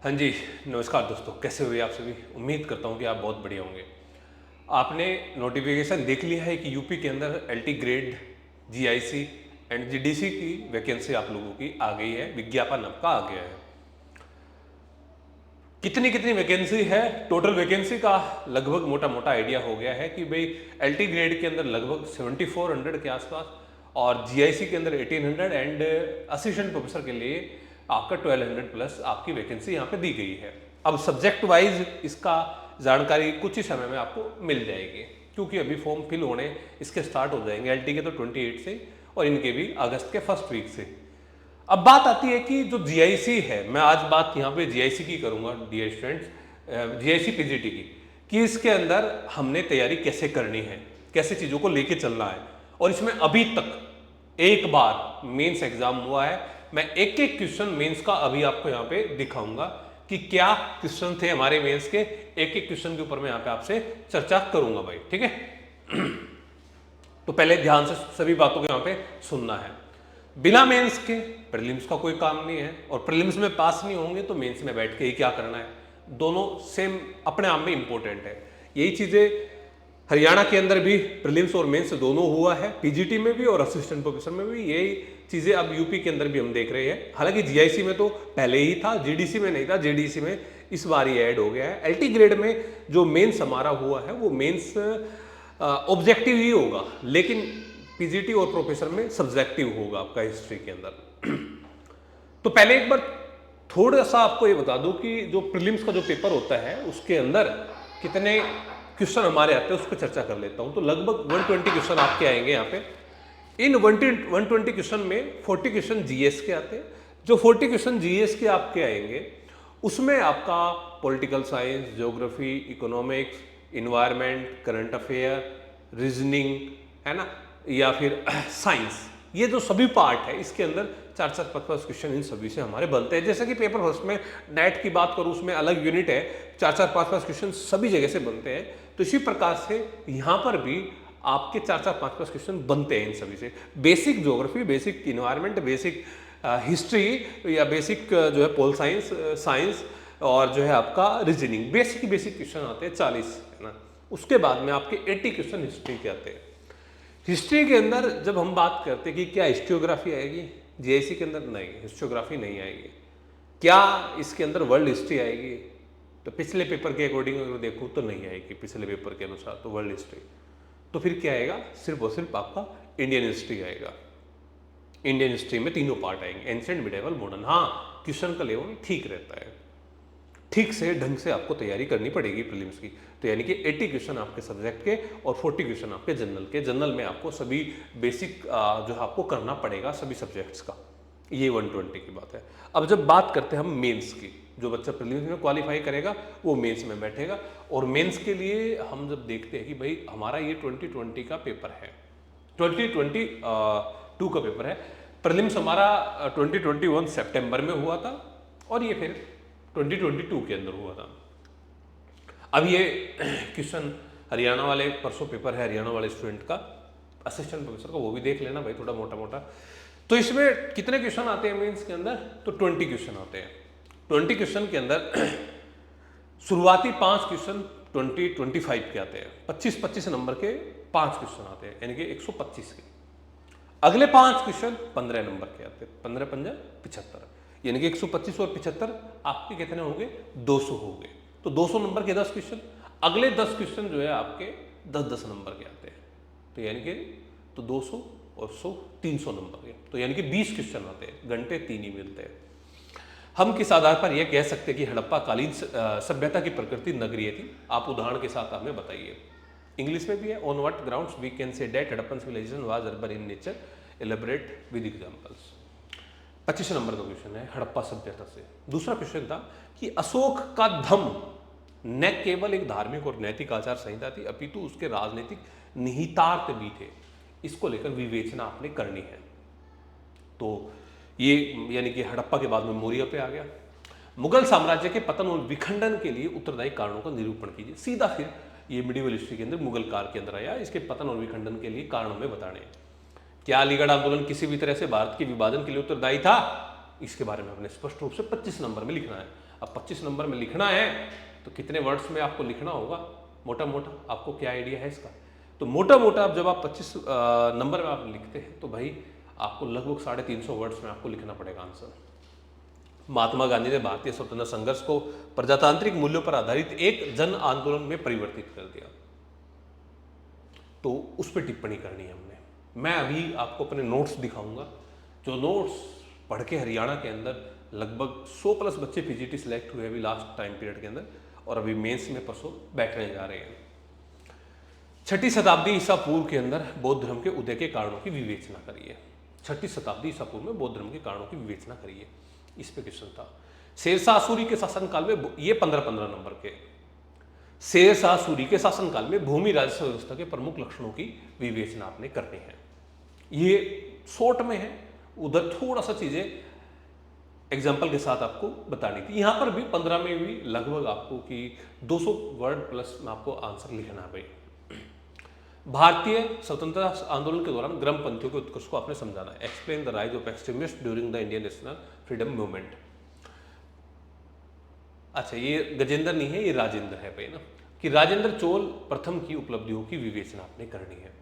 हाँ जी, नमस्कार दोस्तों, कैसे हुए आप सभी? उम्मीद करता हूँ कि आप बहुत बढ़िया होंगे। आपने नोटिफिकेशन देख लिया है कि यूपी के अंदर LT grade, GIC and GDC की वैकेंसी आप लोगों की आ गई है, विज्ञापन आपका आ गया है। कितनी कितनी वैकेंसी है? टोटल वैकेंसी का लगभग मोटा मोटा आइडिया हो गया है कि भाई एलटी ग्रेड के अंदर लगभग 7400 के आसपास और जीआईसी के अंदर 1800 एंड असिस्टेंट प्रोफेसर के लिए आपका 1200 प्लस आपकी वैकेंसी यहाँ पे दी गई है। अब सब्जेक्ट वाइज इसका जानकारी कुछ ही समय में आपको मिल जाएगी, क्योंकि अभी फॉर्म फिल होने इसके स्टार्ट हो जाएंगे। एलटी के तो 28 से और इनके भी अगस्त के फर्स्ट वीक से। अब बात आती है कि जो जीआईसी है, मैं आज बात यहाँ पे जीआईसी की करूँगा डियर स्टूडेंट्स, जीआईसी पीजीटी की, कि इसके अंदर हमने तैयारी कैसे करनी है, कैसे चीज़ों को लेके चलना है। और इसमें अभी तक एक बार मेंस एग्जाम हुआ है। मैं एक एक क्वेश्चन मेंस का अभी आपको यहाँ पे दिखाऊंगा कि क्या क्वेश्चन थे हमारे मेंस के। एक एक क्वेश्चन के ऊपर मैं यहाँ पे आपसे चर्चा करूंगा भाई, ठीक है। तो पहले ध्यान से सभी बातों को यहाँ पे सुनना है। बिना मेंस के प्रीलिम्स का कोई काम नहीं है, और प्रीलिम्स में पास नहीं होंगे तो मेंस में बैठ के ही क्या करना है। दोनों सेम अपने आप में इंपॉर्टेंट है। यही चीजें हरियाणा के अंदर भी प्रीलिम्स और मेंस दोनों हुआ है, पीजीटी में भी और असिस्टेंट प्रोफेसर में भी। यही चीजें अब यूपी के अंदर भी हम देख रहे हैं। हालांकि जीआईसी में तो पहले ही था, जीडीसी में नहीं था, जीडीसी में इस बार ये ऐड हो गया है। एलटी ग्रेड में जो मेंस हमारा हुआ है वो मेंस ऑब्जेक्टिव ही होगा, लेकिन पीजीटी और प्रोफेसर में सब्जेक्टिव होगा आपका हिस्ट्री के अंदर। तो पहले एक बार थोड़ा सा आपको ये बता दूं कि जो प्रीलिम्स का जो पेपर होता है उसके अंदर कितने क्वेश्चन हमारे आते हैं उस पर चर्चा कर लेता हूं। तो लगभग 120 क्वेश्चन आपके आएंगे यहाँ पे। इन 120 क्वेश्चन में 40 क्वेश्चन जीएस के आते हैं। जो 40 क्वेश्चन जीएस के आपके आएंगे उसमें आपका political science, geography, economics, environment, current affair, reasoning, है ना, या फिर साइंस, ये जो सभी पार्ट है इसके अंदर 4-4-5-5 क्वेश्चन इन सभी से हमारे बनते हैं। जैसे कि पेपर फर्स्ट में नेट की बात करूं, उसमें अलग यूनिट है, 4-4-5-5 क्वेश्चन सभी जगह से बनते हैं। तो इसी प्रकार से यहाँ पर भी आपके 4-4-5-5 क्वेश्चन बनते हैं इन सभी से। Basic geography, basic environment, basic history या बेसिक जो है पोल साइंस, साइंस और जो है आपका रीजनिंग, बेसिक क्वेश्चन आते हैं 40, है ना। उसके बाद में आपके 80 क्वेश्चन हिस्ट्री के आते हैं। हिस्ट्री के अंदर जब हम बात करते हैं कि क्या हिस्ट्रियोग्राफी आएगी, जीआईसी के अंदर नहीं, हिस्ट्रियोग्राफी नहीं आएगी। क्या इसके अंदर वर्ल्ड हिस्ट्री आएगी? तो पिछले पेपर के अकॉर्डिंग अगर देखूँ तो नहीं आएगी, पिछले पेपर के अनुसार तो वर्ल्ड हिस्ट्री। तो फिर क्या आएगा? सिर्फ और सिर्फ आपका इंडियन हिस्ट्री आएगा। इंडियन हिस्ट्री में तीनों पार्ट आएंगे, एंशिएंट, मिडिवल, मॉडर्न। हाँ, क्वेश्चन का लेवल ठीक रहता है, ठीक से ढंग से आपको तैयारी करनी पड़ेगी प्रीलिम्स की। तो यानी कि 80 क्वेश्चन आपके सब्जेक्ट के और 40 क्वेश्चन आपके जनरल के। जनरल में आपको सभी बेसिक जो है आपको करना पड़ेगा सभी सब्जेक्ट्स का। ये 120 की बात है। अब जब बात करते हैं हम मेंस की, जो बच्चा प्रीलिम्स में क्वालिफाई करेगा वो मेंस में बैठेगा। और मेंस के लिए हम जब देखते हैं कि भाई हमारा ये 2020 का पेपर है, 2022 का पेपर है। प्रीलिम्स हमारा 2021 सितंबर में हुआ था और ये फिर 2022 के अंदर हुआ था। अब ये क्वेश्चन हरियाणा वाले, परसों पेपर है हरियाणा वाले स्टूडेंट का, असिस्टेंट प्रोफेसर का, वो भी देख लेना भाई थोड़ा मोटा मोटा। तो इसमें कितने क्वेश्चन आते हैं मेंस के अंदर? तो 20 क्वेश्चन आते हैं। 20 क्वेश्चन के अंदर शुरुआती 5 क्वेश्चन 20-25 के आते हैं, 25-25 नंबर के 5 क्वेश्चन आते हैं, यानी कि 125 के। अगले 5 क्वेश्चन 15 नंबर के आते हैं, 15-15 75, यानी कि 125 और 75 आपके कितने होंगे? 200 होंगे। तो 200 नंबर के 10 क्वेश्चन। अगले 10 क्वेश्चन जो है आपके 10-10 नंबर के आते हैं, तो यानी कि तो 200 और 100 300 नंबर के, तो यानी कि 20 क्वेश्चन आते हैं, घंटे 3 ही मिलते हैं। हम किस आधार पर यह कह सकते हैं कि हड़प्पा कालीन सभ्यता की प्रकृति नगरीय थी? आप उदाहरण के साथ हमें बताइए। इंग्लिश में भी है। On what grounds we can say that Harappan civilisation was urban in nature, elaborate with examples. 25 number का क्वेश्चन है हड़प्पा सभ्यता से। दूसरा क्वेश्चन था कि अशोक का धम्म न केवल एक धार्मिक और नैतिक आचार संहिता थी, अपितु उसके राजनीतिक निहितार्थ भी थे। इसको लेकर विवेचना आपने करनी है। तो ये यानी कि हड़प्पा के बाद में मौर्य पे आ गया। मुगल साम्राज्य के पतन और विखंडन के लिए उत्तरदायी कारणों का निरूपण कीजिए। सीधा फिर ये मिडिवल हिस्ट्री के अंदर मुगल काल के अंदर आया, इसके पतन और विखंडन के लिए कारणों में बताने। क्या अलीगढ़ आंदोलन किसी भी तरह से भारत के विभाजन के लिए उत्तरदायी था? इसके बारे में हमने स्पष्ट रूप से 25 नंबर में लिखना है। अब 25 नंबर में लिखना है तो कितने वर्ड्स में आपको लिखना होगा, मोटा मोटा आपको क्या आइडिया है इसका? तो मोटा मोटा जब आप 25 नंबर में आप लिखते हैं तो भाई आपको लगभग 350 वर्ड्स में आपको लिखना पड़ेगा आंसर। महात्मा गांधी ने भारतीय स्वतंत्रता संघर्ष को प्रजातांत्रिक मूल्यों पर आधारित एक जन आंदोलन में परिवर्तित कर दिया, तो उस पर टिप्पणी करनी है हमने। मैं अभी आपको अपने नोट्स दिखाऊंगा, जो नोट्स पढ़ के हरियाणा के अंदर लगभग 100+ बच्चे पीजीटी सिलेक्ट हुए अभी लास्ट टाइम पीरियड के अंदर, और अभी मेंस में परसों बैठने जा रहे हैं। 6ठी शताब्दी ईसा पूर्व के अंदर बौद्ध धर्म के उदय के कारणों की विवेचना करिए। 6ठी शताब्दी ईसा पूर्व में बौद्ध धर्म के कारणों की विवेचना करिए, इस पे क्वेश्चन था। शेरशाह सूरी के शासनकाल में, ये 15-15 नंबर के, शेरशाह सूरी के शासनकाल में भूमि राजस्व व्यवस्था के प्रमुख लक्षणों की विवेचना आपने करनी है। ये शॉर्ट में है, उधर थोड़ा सा चीजें एग्जाम्पल के साथ आपको बतानी थी। यहां पर भी 15 में भी लगभग आपको कि 200 वर्ड प्लस में आपको आंसर लिखना है भाई। भारतीय स्वतंत्रता आंदोलन के दौरान ग्रामपंथियों के उत्कर्ष को आपने समझाना है। Explain the rise of extremist during the Indian national freedom movement. अच्छा, ये गजेंद्र नहीं है, ये राजेंद्र है भाई ना, कि राजेंद्र चोल प्रथम की उपलब्धियों की विवेचना आपने करनी है।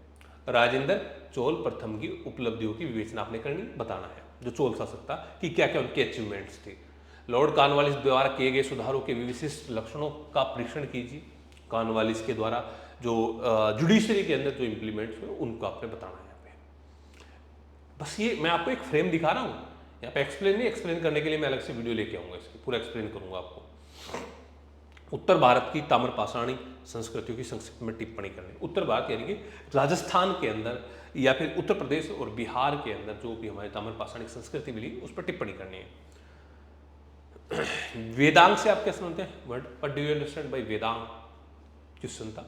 राजेंद्र चोल प्रथम की उपलब्धियों की विवेचना आपने करनी, बताना है, जो चोल शासक था कि क्या क्या उनकी अचीवमेंट्स थी। लॉर्ड कॉर्नवालिस द्वारा किए गए सुधारों के विशिष्ट लक्षणों का परीक्षण कीजिए। कॉर्नवालिस के द्वारा जो जुडिशरी के अंदर जो इम्प्लीमेंट्स हुए उनको आपने बताना है यहाँ पे। बस ये मैं आपको एक फ्रेम दिखा रहा हूँ, यहाँ पे एक्सप्लेन नहीं, एक्सप्लेन करने के लिए मैं अलग से वीडियो लेके आऊँगा, इसकी पूरा एक्सप्लेन करूँगा आपको। उत्तर भारत की ताम्रपाषाणी संस्कृतियों की संक्षिप्त में टिप्पणी करनी। उत्तर भारत यानी कि राजस्थान के अंदर या फिर उत्तर प्रदेश और बिहार के अंदर जो भी हमारी ताम्रपाषाणी संस्कृति मिली उस पर टिप्पणी करनी है। वेदांग से आप क्या समझते हैं? What do you understand by Vedang? Question था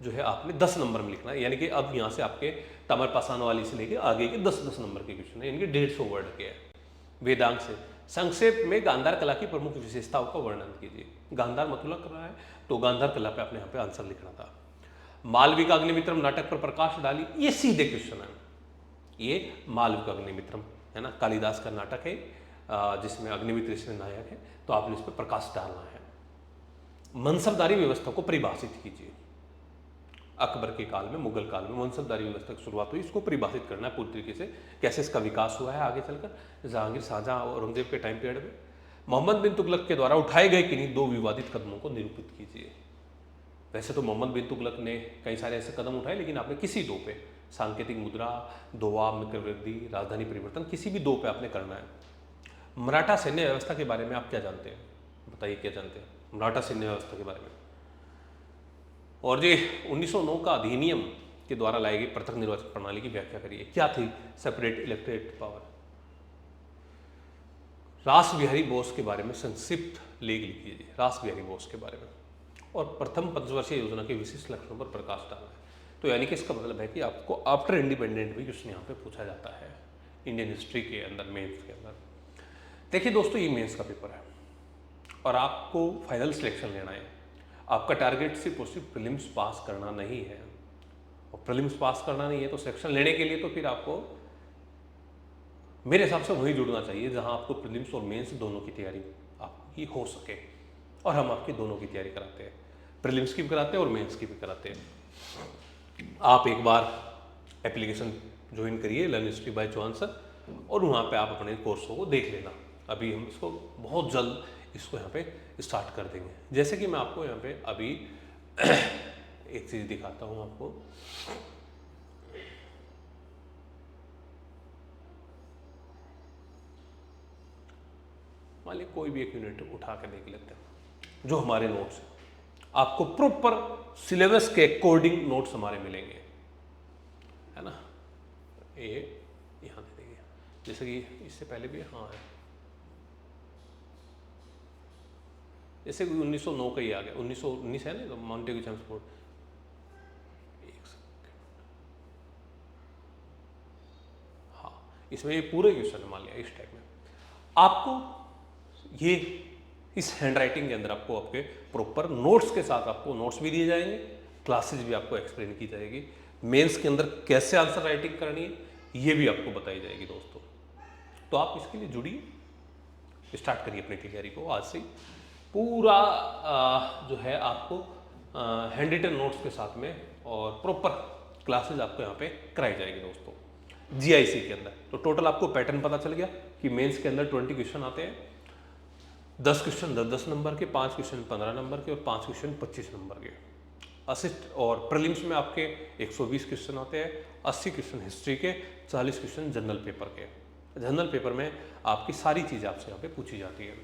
जो है आपने 10 नंबर में लिखना है, यानी कि अब यहाँ से आपके ताम्रपाषाण वाली से लेके आगे के 10-10 नंबर के क्वेश्चन है, यानी कि 150 वर्ड के है। वेदांग से संक्षेप में गांधार कला की प्रमुख विशेषताओं का वर्णन कीजिए। गांधार मतलब कर रहा है तो गांधार कला पे आपने यहाँ पे आंसर लिखना था। मालविका का अग्निमित्रम नाटक पर प्रकाश डाली, ये सीधे क्वेश्चन है। ये मालविका का अग्निमित्रम है ना, कालिदास का नाटक है जिसमें अग्निमित्र इसमें नायक है, तो आपने इस पर प्रकाश डालना है। मनसबदारी व्यवस्था को परिभाषित कीजिए। अकबर के काल में, मुगल काल में मनसबदारी व्यवस्था की शुरुआत हुई, इसको परिभाषित करना है पूरी तरीके से, कैसे इसका विकास हुआ है आगे चलकर जहांगीर, शाहजहां और औरंगजेब के टाइम पीरियड में। मोहम्मद बिन तुगलक के द्वारा उठाए गए किन्हीं 2 विवादित कदमों को निरूपित कीजिए। वैसे तो मोहम्मद बिन तुगलक ने कई सारे ऐसे कदम उठाए, लेकिन आपने किसी 2 पे, सांकेतिक मुद्रा, दोआब मित्र वृद्धि, राजधानी परिवर्तन, किसी भी 2 पे आपने करना है। मराठा सैन्य व्यवस्था के बारे में आप क्या जानते हैं? बताइए क्या जानते हैं मराठा सैन्य व्यवस्था के बारे में? और ये 1909 का अधिनियम के द्वारा लाई गई पृथक निर्वाचन प्रणाली की व्याख्या करिए। क्या थी सेपरेट इलेक्टोरेट पावर? रास बिहारी बोस के बारे में संक्षिप्त लेख लिखिए, रास बिहारी बोस के बारे में, और प्रथम पंचवर्षीय योजना के विशिष्ट लक्षणों पर प्रकाश डालना है। तो यानी कि इसका मतलब है कि आपको आफ्टर इंडिपेंडेंट भी क्वेश्चन यहाँ पे पूछा जाता है इंडियन हिस्ट्री के अंदर, मेंस के अंदर। देखिए दोस्तों, ये मेंस का पेपर है और आपको फाइनल सिलेक्शन लेना है। आपका टारगेट सिर्फ और सिर्फ प्रीलिम्स पास करना नहीं है, और प्रीलिम्स पास करना नहीं है तो सिलेक्शन लेने के लिए तो फिर आपको मेरे हिसाब से वहीं जुड़ना चाहिए जहां आपको प्रीलिम्स और मेंस दोनों की तैयारी आपकी हो सके, और हम आपकी दोनों की तैयारी कराते हैं, प्रीलिम्स की भी कराते हैं और मेंस की भी कराते हैं। आप एक बार एप्लीकेशन ज्वाइन करिए learn history by Chauhan sir, और वहाँ पे आप अपने कोर्सों को देख लेना। अभी हम इसको बहुत जल्द इसको यहाँ पे स्टार्ट कर देंगे। जैसे कि मैं आपको यहाँ पे अभी एक चीज़ दिखाता हूँ आपको। मान लीजिए कोई भी एक यूनिट उठा के देख लेते हैं, जो हमारे नोट्स हैं, आपको प्रॉपर सिलेबस के अकॉर्डिंग नोट्स हमारे मिलेंगे, है ना। ये यहाँ दे देंगे, जैसे कि इससे पहले भी हाँ है, जैसे 1909 का ही आ गया, 1919 है ना, तो मॉन्टेग्यू चैम्सफोर्ड। हाँ, इसमें ये पूरे क्वेश्चन है, मान लिया इस टाइप में। आपको ये इस हैंडराइटिंग के अंदर आपको आपके प्रॉपर नोट्स के साथ आपको नोट्स भी दिए जाएंगे, क्लासेज भी आपको एक्सप्लेन की जाएगी, मेंस के अंदर कैसे आंसर राइटिंग करनी है ये भी आपको बताई जाएगी दोस्तों। तो आप इसके लिए जुड़िए स्टार्ट करिए अपनी तैयारी को आज से ही। पूरा जो है आपको हैंड रिटन नोट्स के साथ में और प्रॉपर क्लासेज आपको यहाँ पे कराई जाएगी दोस्तों जीआईसी के अंदर। तो टोटल आपको पैटर्न पता चल गया कि मेंस के अंदर 20 क्वेश्चन आते हैं, 10 क्वेश्चन 10-10 नंबर के, 5 क्वेश्चन 15 नंबर के और 5 क्वेश्चन 25 नंबर के। असिस्ट और प्रीलिम्स में आपके 120 क्वेश्चन आते हैं, 80 क्वेश्चन हिस्ट्री के, 40 क्वेश्चन जनरल पेपर के। जनरल पेपर में आपकी सारी चीज़ें आपसे यहाँ पे पूछी जाती है।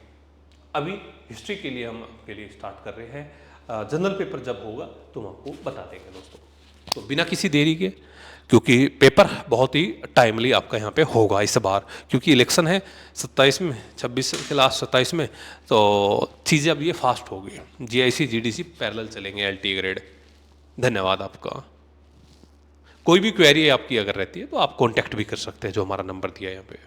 अभी हिस्ट्री के लिए हम आपके लिए स्टार्ट कर रहे हैं, जनरल पेपर जब होगा तो हम आपको बता देंगे दोस्तों। तो बिना किसी देरी के, क्योंकि पेपर बहुत ही टाइमली आपका यहाँ पे होगा इस बार, क्योंकि इलेक्शन है 27 में, 26 के लास्ट 27 में, तो चीज़ें अब ये फास्ट होगी। जीआईसी जीडीसी पैरेलल चलेंगे एलटी ग्रेड। धन्यवाद आपका। कोई भी क्वेरी आपकी अगर रहती है तो आप कांटेक्ट भी कर सकते हैं, जो हमारा नंबर दिया है यहाँ पे।